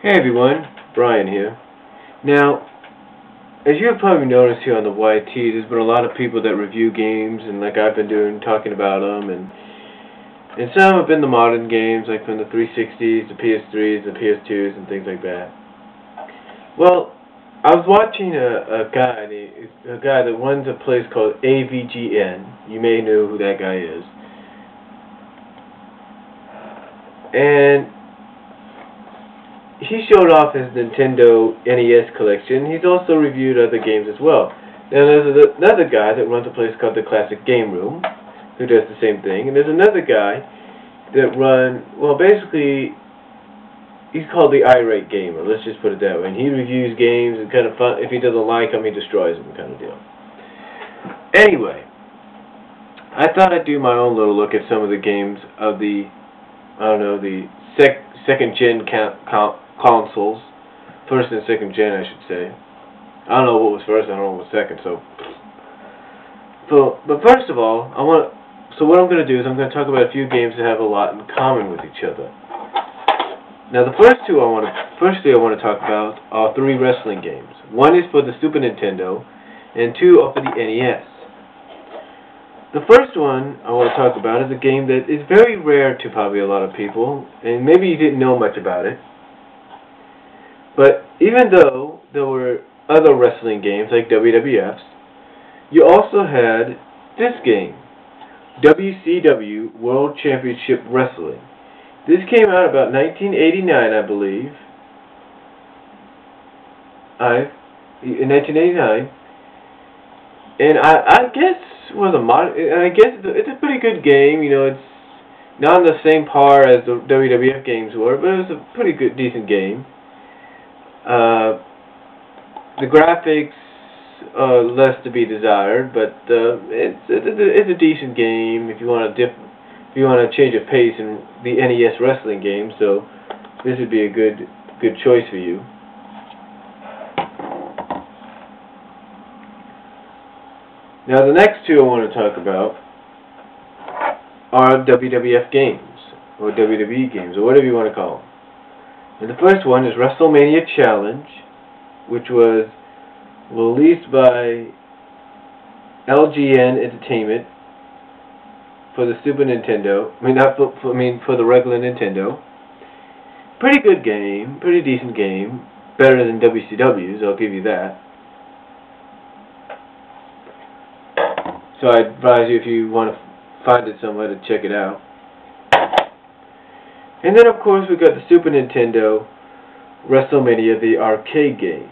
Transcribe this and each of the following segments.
Hey everyone, Brian here. Now, as you have probably noticed here on the YT, there's been a lot of people that review games, and like I've been doing, talking about them, and some have been the modern games, like from the 360s, the PS3s, the PS2s, and things like that. Well, I was watching a guy that runs a place called AVGN. You may know who that guy is. And he showed off his Nintendo NES collection. He's also reviewed other games as well. Now there's another guy that runs a place called the Classic Game Room, who does the same thing. And there's another guy that basically, he's called the Irate Gamer. Let's just put it that way. And he reviews games and kind of fun. If he doesn't like them, he destroys them, kind of deal. Anyway, I thought I'd do my own little look at some of the games of the, the second gen consoles, first and second gen, I should say. I don't know what was first, I don't know what was second. But first of all, so what I'm going to do is I'm going to talk about a few games that have a lot in common with each other. Now, the first thing I want to talk about are 3 wrestling games. One is for the Super Nintendo, and 2 are for the NES. The first one I want to talk about is a game that is very rare to probably a lot of people, and maybe you didn't know much about it. But even though there were other wrestling games like WWFs, you also had this game, WCW World Championship Wrestling. This came out about 1989, I believe. In 1989, and I guess it's a pretty good game. You know, it's not on the same par as the WWF games were, but it was a pretty good, decent game. The graphics are less to be desired, but it's a decent game if you want to change of pace in the NES wrestling game. So this would be a good choice for you. Now the next 2 I want to talk about are WWF games, or WWE games, or whatever you want to call them. And the first one is WrestleMania Challenge, which was released by LGN Entertainment for the Super Nintendo. For the regular Nintendo. Pretty good game, pretty decent game, better than WCW's, I'll give you that. So I advise you, if you want to find it somewhere, to check it out. And then, of course, we've got the Super Nintendo WrestleMania, the arcade game.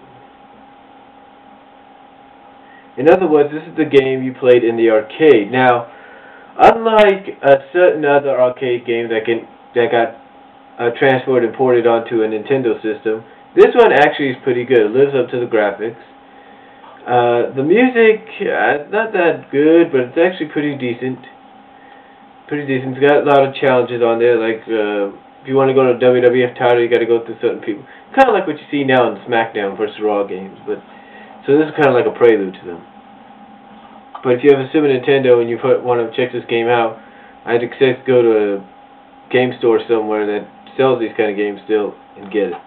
In other words, this is the game you played in the arcade. Now, unlike a certain other arcade game that got transferred and ported onto a Nintendo system, this one actually is pretty good. It lives up to the graphics. The music, not that good, but it's actually pretty decent. It's got a lot of challenges on there, like if you want to go to a WWF title, you got to go through certain people. Kind of like what you see now in SmackDown versus Raw games. So this is kind of like a prelude to them. But if you have a Super Nintendo and you want to check this game out, I'd suggest go to a game store somewhere that sells these kind of games still and get it.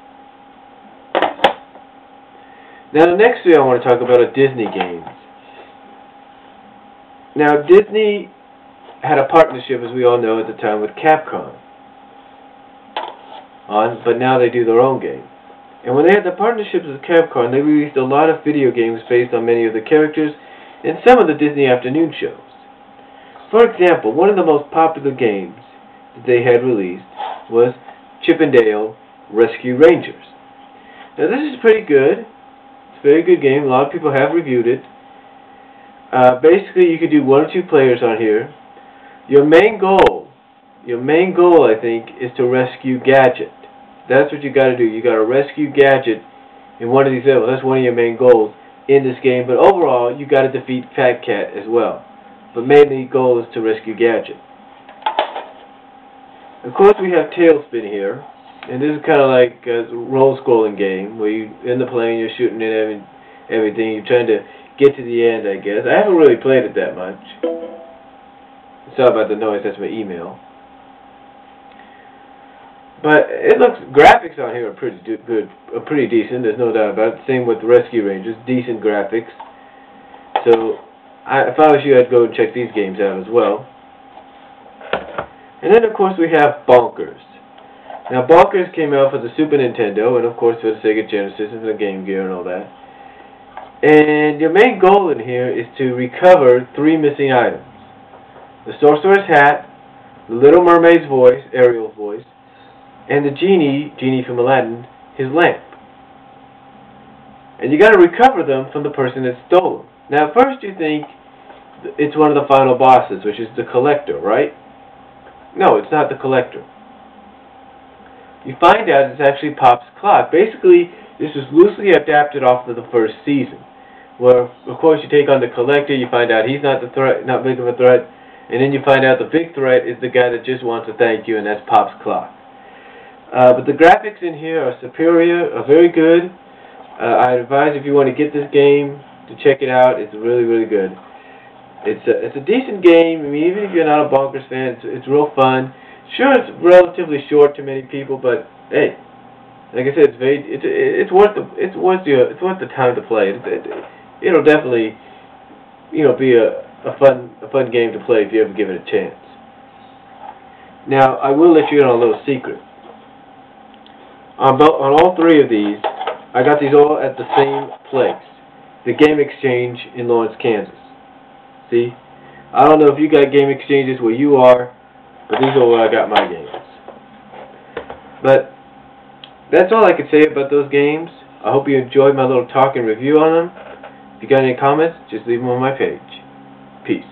Now the next 3 I want to talk about are Disney games. Now Disney had a partnership, as we all know at the time, with Capcom. But now they do their own game. And when they had the partnerships with Capcom, they released a lot of video games based on many of the characters in some of the Disney afternoon shows. For example, one of the most popular games that they had released was Chip 'n Dale Rescue Rangers. Now this is pretty good. It's a very good game. A lot of people have reviewed it. Basically, you could do 1 or 2 players on here. Your main goal, I think, is to rescue Gadget. That's what you got to do. You got to rescue Gadget in one of these levels. That's one of your main goals in this game. But overall, you got to defeat Fat Cat as well. But mainly, goal is to rescue Gadget. Of course, we have Tailspin here. And this is kind of like a roll-scrolling game where you in the plane, you're shooting at everything. You're trying to get to the end, I guess. I haven't really played it that much. Sorry about the noise. That's my email. But graphics on here are pretty good, pretty decent. There's no doubt about it. Same with Rescue Rangers, decent graphics. So, if I was you, I'd go and check these games out as well. And then, of course, we have Bonkers. Now, Bonkers came out for the Super Nintendo, and of course for the Sega Genesis and the Game Gear and all that. And your main goal in here is to recover 3 missing items: the Sorcerer's Hat, the Little Mermaid's voice, Ariel's voice, and the Genie from Aladdin, his lamp. And you got to recover them from the person that stole them. Now, at first you think it's one of the final bosses, which is the Collector, right? No, it's not the Collector. You find out it's actually Pop's clock. Basically, this is loosely adapted off of the first season, where, of course, you take on the Collector, you find out he's not big of a threat, and then you find out the big threat is the guy that just wants to thank you, and that's Pop's clock. But the graphics in here are superior, are very good. I advise, if you want to get this game, to check it out. It's really, really good. It's a decent game. I mean, even if you're not a Bonkers fan, it's real fun. Sure, it's relatively short to many people, but hey, like I said, it's worth the time to play. It'll definitely, be a fun game to play if you ever give it a chance. Now, I will let you in on a little secret. On all 3 of these, I got these all at the same place, the Game Exchange in Lawrence, Kansas. See, I don't know if you got game exchanges where you are, but these are where I got my games. But that's all I can say about those games. I hope you enjoyed my little talk and review on them. If you got any comments, just leave them on my page. Peace.